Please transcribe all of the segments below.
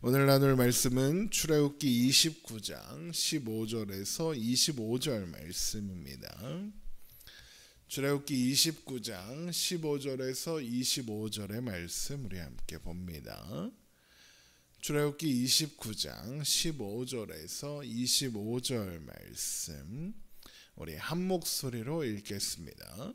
오늘 나눌 말씀은 출애굽기 29장 15절에서 25절 말씀입니다. 출애굽기 29장 15절에서 25절의 말씀 우리 함께 봅니다. 출애굽기 29장 15절에서 25절 말씀 우리 한 목소리로 읽겠습니다.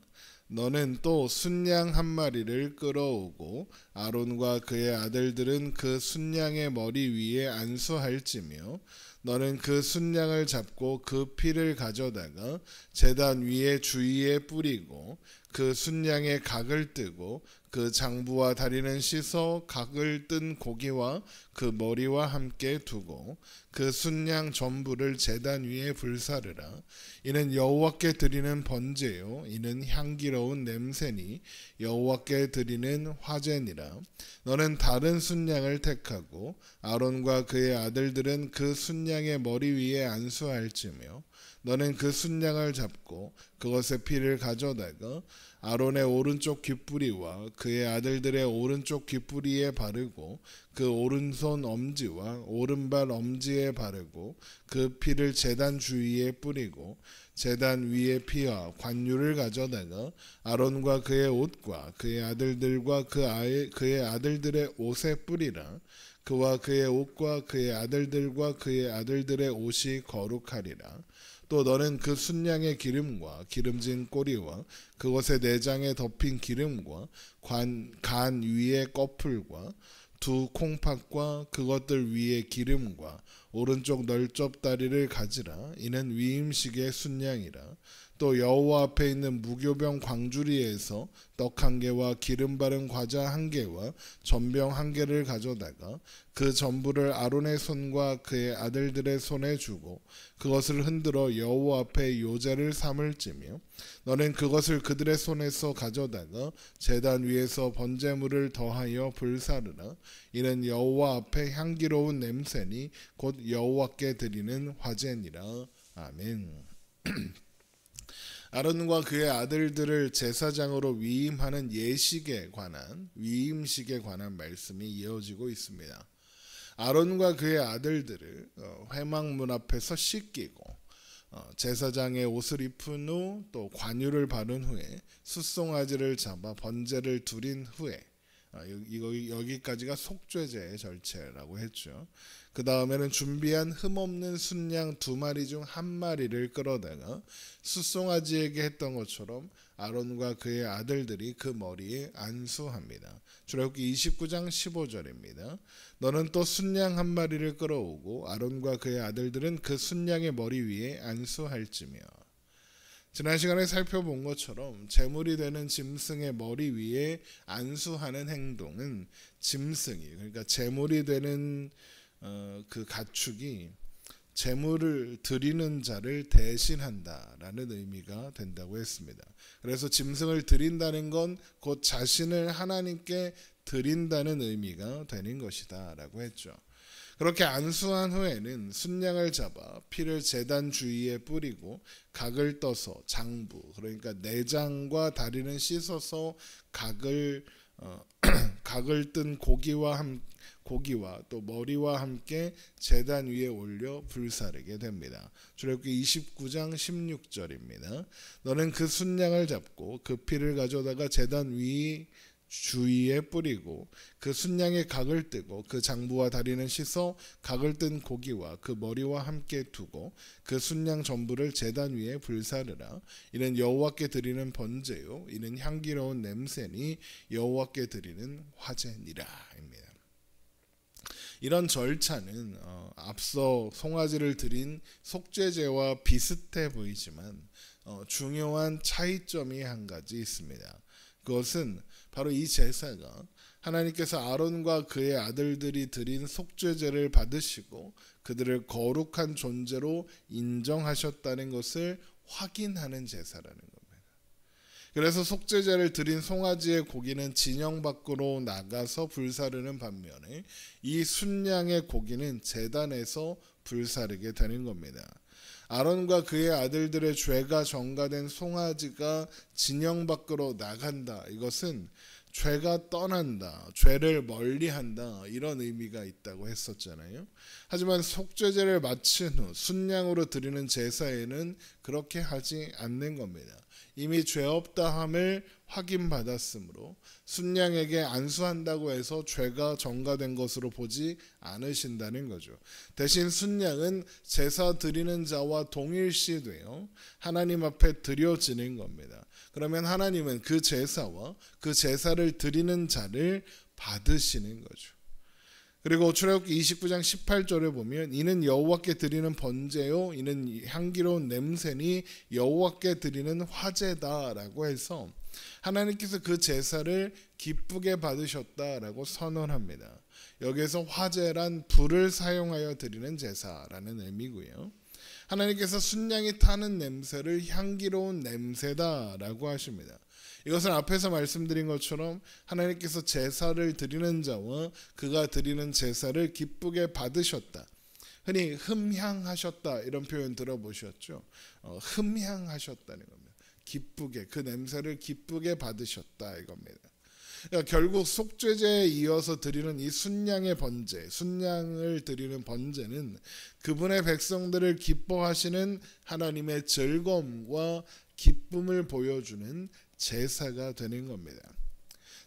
너는 또 순양 한 마리를 끌어오고 아론과 그의 아들들은 그 순양의 머리 위에 안수할지며 너는 그 순양을 잡고 그 피를 가져다가 제단 위에 주위에 뿌리고 그 순양의 각을 뜨고 그 장부와 다리는 씻어 각을 뜬 고기와 그 머리와 함께 두고 그 순양 전부를 제단 위에 불사르라. 이는 여호와께 드리는 번제요 이는 향기로운 냄새니 여호와께 드리는 화제니라. 너는 다른 순양을 택하고 아론과 그의 아들들은 그 순양의 머리 위에 안수할지며 너는 그 순양을 잡고 그것의 피를 가져다가 아론의 오른쪽 귓뿌리와 그의 아들들의 오른쪽 귓뿌리에 바르고 그 오른손 엄지와 오른발 엄지에 바르고 그 피를 제단 주위에 뿌리고 제단 위에 피와 관유를 가져다가 아론과 그의 옷과 그의 아들들과 그의 아들들의 옷에 뿌리라. 그와 그의 옷과 그의 아들들과 그의 아들들의 옷이 거룩하리라. 또 너는 그 순양의 기름과 기름진 꼬리와 그것의 내장에 덮인 기름과 간 위의 꺼풀과 두 콩팥과 그것들 위에 기름과 오른쪽 널쩍다리를 가지라. 이는 위임식의 순양이라. 또 여호와 앞에 있는 무교병 광주리에서 떡 한 개와 기름 바른 과자 한 개와 전병 한 개를 가져다가 그 전부를 아론의 손과 그의 아들들의 손에 주고 그것을 흔들어 여호와 앞에 요제를 삼을지며 너는 그것을 그들의 손에서 가져다가 제단 위에서 번제물을 더하여 불사르라. 이는 여호와 앞에 향기로운 냄새니 곧 여호와께 드리는 화제니라. 아멘. 아론과 그의 아들들을 제사장으로 위임하는 예식에 관한 위임식에 관한 말씀이 이어지고 있습니다. 아론과 그의 아들들을 회막문 앞에서 씻기고 제사장의 옷을 입은 후 또 관유를 바른 후에 숫송아지를 잡아 번제를 드린 후에 여기까지가 속죄제의 절차라고 했죠. 그 다음에는 준비한 흠없는 순양 2마리 중 1마리를 끌어다가 숫송아지에게 했던 것처럼 아론과 그의 아들들이 그 머리에 안수합니다. 출애굽기 29장 15절입니다. 너는 또 순양 1마리를 끌어오고 아론과 그의 아들들은 그 순양의 머리 위에 안수할지며. 지난 시간에 살펴본 것처럼 제물이 되는 짐승의 머리 위에 안수하는 행동은 짐승이 그러니까 제물이 되는 그 가축이 제물을 드리는 자를 대신한다라는 의미가 된다고 했습니다. 그래서 짐승을 드린다는 건 곧 자신을 하나님께 드린다는 의미가 되는 것이다라고 했죠. 그렇게 안수한 후에는 순양을 잡아 피를 제단 주위에 뿌리고 각을 떠서 장부 그러니까 내장과 다리는 씻어서 각을 뜬 고기와 또 머리와 함께 제단 위에 올려 불사르게 됩니다. 출애굽기 29장 16절입니다. 너는 그 순양을 잡고 그 피를 가져다가 제단 주위에 뿌리고 그 순양의 각을 뜨고 그 장부와 다리는 씻어 각을 뜬 고기와 그 머리와 함께 두고 그 순양 전부를 제단 위에 불사르라. 이는 여호와께 드리는 번제요 이는 향기로운 냄새니 여호와께 드리는 화제니라 입니다. 이런 절차는 앞서 송아지를 드린 속죄제와 비슷해 보이지만 중요한 차이점이 한 가지 있습니다. 그것은 바로 이 제사가 하나님께서 아론과 그의 아들들이 드린 속죄제를 받으시고 그들을 거룩한 존재로 인정하셨다는 것을 확인하는 제사라는 겁니다. 그래서 속죄제를 드린 송아지의 고기는 진영 밖으로 나가서 불사르는 반면에 이 순양의 고기는 제단에서 불사르게 되는 겁니다. 아론과 그의 아들들의 죄가 전가된 송아지가 진영 밖으로 나간다. 이것은 죄가 떠난다, 죄를 멀리한다, 이런 의미가 있다고 했었잖아요. 하지만 속죄제를 마친 후 순양으로 드리는 제사에는 그렇게 하지 않는 겁니다. 이미 죄 없다 함을 확인받았으므로 순양에게 안수한다고 해서 죄가 전가된 것으로 보지 않으신다는 거죠. 대신 순양은 제사 드리는 자와 동일시되어 하나님 앞에 드려지는 겁니다. 그러면 하나님은 그 제사와 그 제사를 드리는 자를 받으시는 거죠. 그리고 출애굽기 29장 18절에 보면 이는 여호와께 드리는 번제요 이는 향기로운 냄새니 여호와께 드리는 화제다라고 해서 하나님께서 그 제사를 기쁘게 받으셨다라고 선언합니다. 여기에서 화제란 불을 사용하여 드리는 제사라는 의미고요. 하나님께서 순양이 타는 냄새를 향기로운 냄새다라고 하십니다. 이것은 앞에서 말씀드린 것처럼 하나님께서 제사를 드리는 자와 그가 드리는 제사를 기쁘게 받으셨다. 흔히 흠향하셨다 이런 표현 들어보셨죠? 흠향하셨다는 겁니다. 기쁘게, 그 냄새를 기쁘게 받으셨다 이겁니다. 그러니까 결국 속죄제에 이어서 드리는 이 순양의 번제, 순양을 드리는 번제는 그분의 백성들을 기뻐하시는 하나님의 즐거움과 기쁨을 보여주는 제사가 되는 겁니다.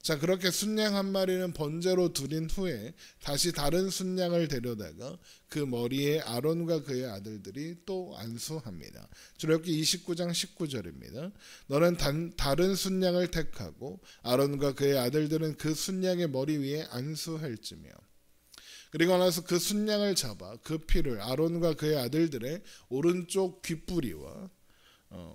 자, 그렇게 순양 한 마리는 번제로 드린 후에 다시 다른 순양을 데려다가 그 머리에 아론과 그의 아들들이 또 안수합니다. 출애굽기 29장 19절입니다. 너는 다른 순양을 택하고 아론과 그의 아들들은 그 순양의 머리 위에 안수할지며. 그리고 나서 그 순양을 잡아 그 피를 아론과 그의 아들들의 오른쪽 귓부리와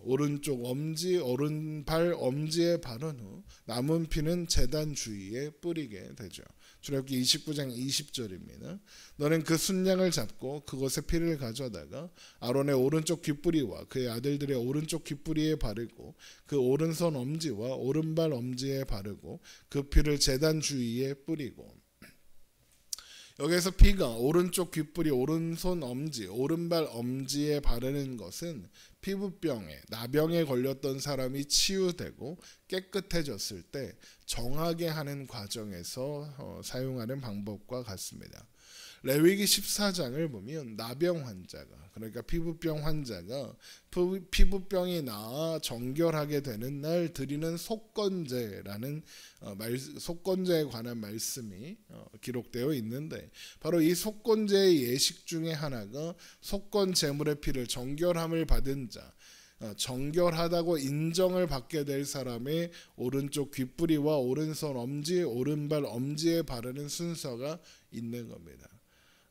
오른쪽 엄지, 오른발 엄지에 바른 후 남은 피는 제단 주위에 뿌리게 되죠. 출애굽기 29장 20절입니다. 너는 그 순양을 잡고 그것의 피를 가져다가 아론의 오른쪽 귓부리와 그의 아들들의 오른쪽 귓부리에 바르고 그 오른손 엄지와 오른발 엄지에 바르고 그 피를 제단 주위에 뿌리고. 여기에서 피가 오른쪽 귓불이, 오른손 엄지, 오른발 엄지에 바르는 것은 피부병에, 나병에 걸렸던 사람이 치유되고 깨끗해졌을 때 정하게 하는 과정에서 사용하는 방법과 같습니다. 레위기 14장을 보면 나병 환자가, 그러니까 피부병 환자가 피부병이 나아 정결하게 되는 날 드리는 속건제라는 속건제에 관한 말씀이 기록되어 있는데, 바로 이 속건제의 예식 중에 하나가 속건 제물의 피를 정결함을 받은 자, 정결하다고 인정을 받게 될 사람의 오른쪽 귓부리와 오른손 엄지, 오른발 엄지에 바르는 순서가 있는 겁니다.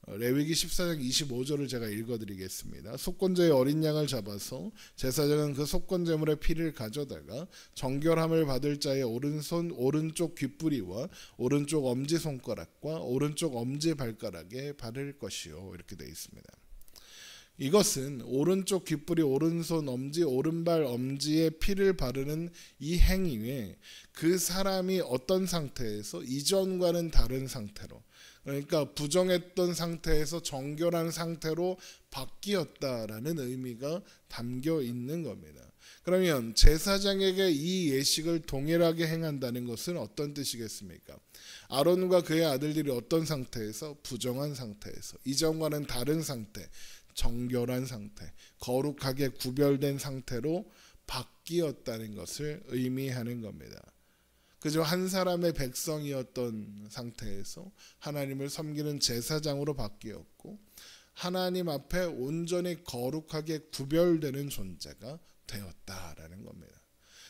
레위기 14장 25절을 제가 읽어드리겠습니다. 속건제의 어린 양을 잡아서 제사장은 그 속건제물의 피를 가져다가 정결함을 받을 자의 오른쪽 귓부리와 오른쪽 엄지손가락과 오른쪽 엄지발가락에 바를 것이요, 이렇게 되어 있습니다. 이것은 오른쪽 귓부리, 오른손 엄지, 오른발 엄지에 피를 바르는 이 행위에 그 사람이 어떤 상태에서 이전과는 다른 상태로, 그러니까 부정했던 상태에서 정결한 상태로 바뀌었다라는 의미가 담겨 있는 겁니다. 그러면 제사장에게 이 예식을 동일하게 행한다는 것은 어떤 뜻이겠습니까? 아론과 그의 아들들이 어떤 상태에서, 부정한 상태에서, 이전과는 다른 상태, 정결한 상태, 거룩하게 구별된 상태로 바뀌었다는 것을 의미하는 겁니다. 그저 한 사람의 백성이었던 상태에서 하나님을 섬기는 제사장으로 바뀌었고, 하나님 앞에 온전히 거룩하게 구별되는 존재가 되었다라는 겁니다.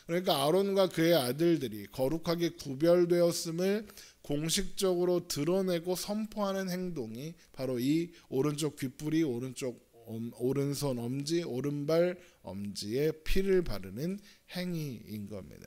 그러니까 아론과 그의 아들들이 거룩하게 구별되었음을 공식적으로 드러내고 선포하는 행동이 바로 이 오른쪽 귓부리, 오른손 엄지, 오른발 엄지에 피를 바르는 행위인 겁니다.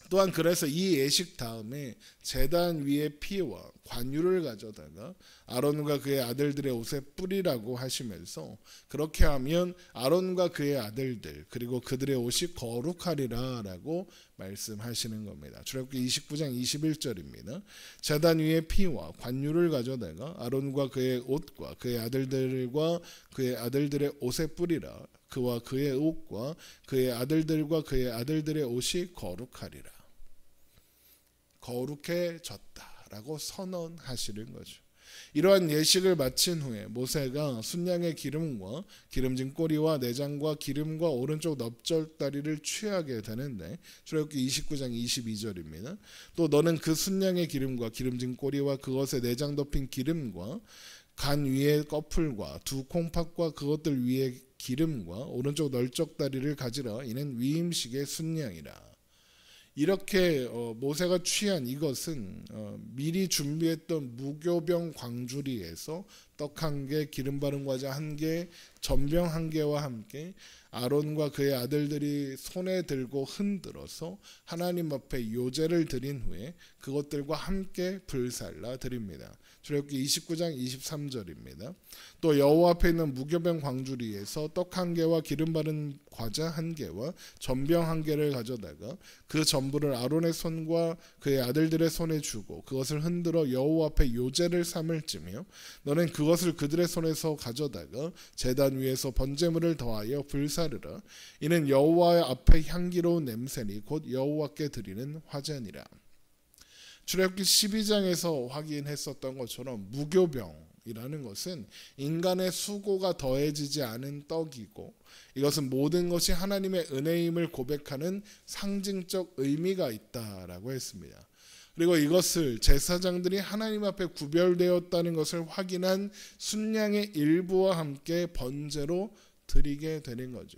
또한 그래서 이 예식 다음에 제단 위에 피와 관유를 가져다가 아론과 그의 아들들의 옷에 뿌리라고 하시면서, 그렇게 하면 아론과 그의 아들들 그리고 그들의 옷이 거룩하리라 라고 말씀하시는 겁니다. 출애굽기 29장 21절입니다. 제단 위에 피와 관유를 가져다가 아론과 그의 옷과 그의 아들들과 그의 아들들의 옷에 뿌리라. 그와 그의 옷과 그의 아들들과 그의 아들들의 옷이 거룩하리라. 거룩해졌다라고 선언하시는 거죠. 이러한 예식을 마친 후에 모세가 순양의 기름과 기름진 꼬리와 내장과 기름과 오른쪽 넙적다리를 취하게 되는데, 출애굽기 29장 22절입니다. 또 너는 그 순양의 기름과 기름진 꼬리와 그것에 내장 덮인 기름과 간 위에 꺼풀과 두 콩팥과 그것들 위에 기름과 오른쪽 널쩍다리를 가지라. 이는 위임식의 순양이라. 이렇게 모세가 취한 이것은 미리 준비했던 무교병 광주리에서 떡 한 개, 기름 바른 과자 한 개, 전병 한 개와 함께 아론과 그의 아들들이 손에 들고 흔들어서 하나님 앞에 요제를 드린 후에 그것들과 함께 불살라 드립니다. 출애굽기 29장 23절입니다. 또 여호와 앞에 있는 무교병 광주리에서 떡 한 개와 기름 바른 과자 한 개와 전병 한 개를 가져다가 그 전부를 아론의 손과 그의 아들들의 손에 주고 그것을 흔들어 여호와 앞에 요제를 삼을지며 너는 그것을 그들의 손에서 가져다가 제단 위에서 번제물을 더하여 불사르라. 이는 여호와 앞에 향기로운 냄새니 곧 여호와께 드리는 화제니라. 출애굽기 12장에서 확인했었던 것처럼 무교병이라는 것은 인간의 수고가 더해지지 않은 떡이고, 이것은 모든 것이 하나님의 은혜임을 고백하는 상징적 의미가 있다라고 했습니다. 그리고 이것을 제사장들이 하나님 앞에 구별되었다는 것을 확인한 순양의 일부와 함께 번제로 드리게 되는 거죠.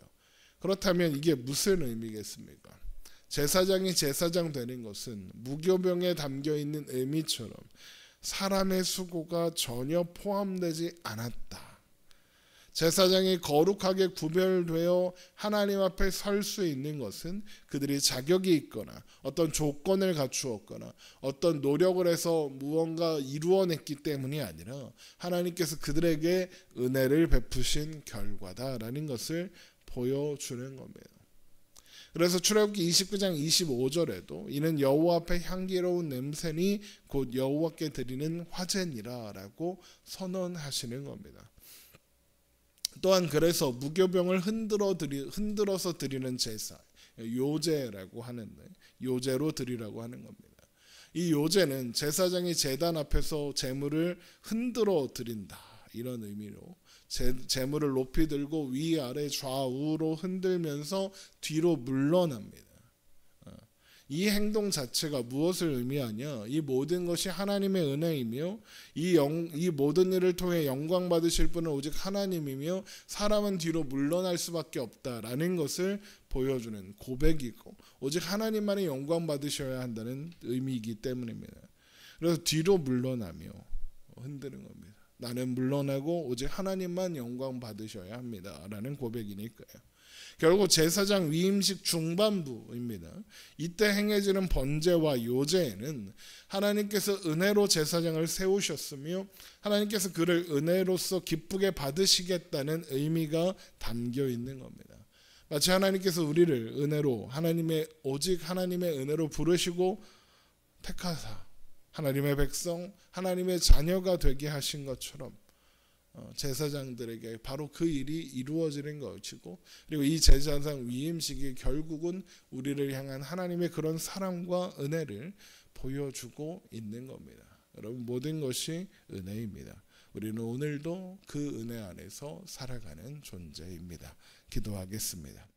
그렇다면 이게 무슨 의미겠습니까? 제사장이 제사장 되는 것은 무교병에 담겨있는 의미처럼 사람의 수고가 전혀 포함되지 않았다. 제사장이 거룩하게 구별되어 하나님 앞에 설 수 있는 것은 그들이 자격이 있거나 어떤 조건을 갖추었거나 어떤 노력을 해서 무언가 이루어냈기 때문이 아니라 하나님께서 그들에게 은혜를 베푸신 결과다라는 것을 보여주는 겁니다. 그래서 출애굽기 29장 25절에도 이는 여호와 앞에 향기로운 냄새니 곧 여호와께 드리는 화제니라라고 선언하시는 겁니다. 또한 그래서 무교병을 흔들어서 드리는 제사, 요제라고 하는데 요제로 드리라고 하는 겁니다. 이 요제는 제사장이 제단 앞에서 제물을 흔들어 드린다, 이런 의미로 제물을 높이 들고 위아래 좌우로 흔들면서 뒤로 물러납니다. 이 행동 자체가 무엇을 의미하냐? 이 모든 것이 하나님의 은혜이며 이 모든 일을 통해 영광 받으실 분은 오직 하나님이며 사람은 뒤로 물러날 수밖에 없다라는 것을 보여주는 고백이고, 오직 하나님만이 영광 받으셔야 한다는 의미이기 때문입니다. 그래서 뒤로 물러나며 흔드는 겁니다. 나는 물러나고 오직 하나님만 영광 받으셔야 합니다 라는 고백이니까요. 결국 제사장 위임식 중반부입니다. 이때 행해지는 번제와 요제에는 하나님께서 은혜로 제사장을 세우셨으며 하나님께서 그를 은혜로서 기쁘게 받으시겠다는 의미가 담겨 있는 겁니다. 마치 하나님께서 우리를 은혜로 오직 하나님의 은혜로 부르시고 택하사 하나님의 백성, 하나님의 자녀가 되게 하신 것처럼 제사장들에게 바로 그 일이 이루어지는 것이고, 그리고 이 제사장 위임식이 결국은 우리를 향한 하나님의 그런 사랑과 은혜를 보여주고 있는 겁니다. 여러분, 모든 것이 은혜입니다. 우리는 오늘도 그 은혜 안에서 살아가는 존재입니다. 기도하겠습니다.